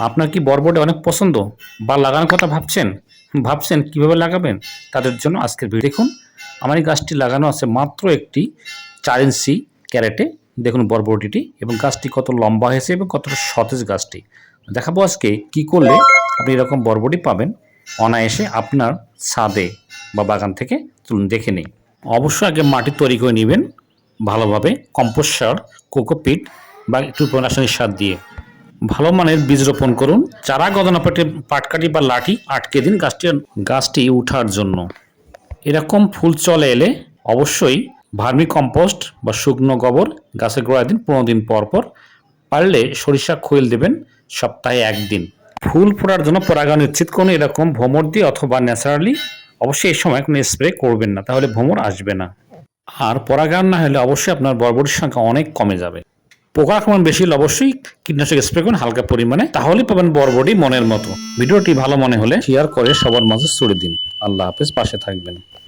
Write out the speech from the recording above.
আপনার কি বরবটি অনেক পছন্দ বা লাগানোর কথা ভাবছেন কিভাবে লাগাবেন? তাদের জন্য আজকের ভিডিও দেখুন। আমার এই গাছটি লাগানো আছে মাত্র একটি 4 ইঞ্চি ক্যারেটে। দেখুন বরবটিটি এবং গাছটি কত লম্বা হয়েছে এবং কতটা সতেজ গাছটি। দেখাবো আজকে কি করলে আপনি এরকম বরবটি পাবেন অনায়াসে আপনার ছাদে বা বাগান থেকে। চলুন দেখে নিই। অবশ্যই আগে মাটি তৈরি করে নেবেন ভালোভাবে, কম্পোস্ট সার, কোকোপিট বা একটু রাসায়নিক সার দিয়ে। ভালো মানের বীজ রোপণ করুন। চারা গজানো পাটকাঠি বা লাঠি আটকে দিন গাছটি উঠার জন্য। এরকম ফুল চলে এলে অবশ্যই ভার্মি কম্পোস্ট বা শুকনো গোবর গাছের গোড়ায় দিন 15 দিন পর পর। পারলে সরিষা খৈল দেবেন সপ্তাহে 1 দিন। ফুল ফোটার জন্য পরাগায়ন নিশ্চিত করুন এরকম ভ্রমর দিয়ে অথবা ন্যাচারালি। অবশ্যই এই সময় কোনো স্প্রে করবেন না, তাহলে ভ্রমর আসবে না। আর পরাগায়ন না হলে অবশ্যই আপনার বরবটির সংখ্যা অনেক কমে যাবে। পোকা আক্রমণ বেশি হলে অবশ্যই কীটনাশক স্প্রে করুন হালকা পরিমাণে, তাহলেই পাবেন বরবটি মনের মতো। ভিডিওটি ভালো মনে হলে শেয়ার করে সবার মাঝে ছড়িয়ে দিন। আল্লাহ হাফেজ, পাশে থাকবেন।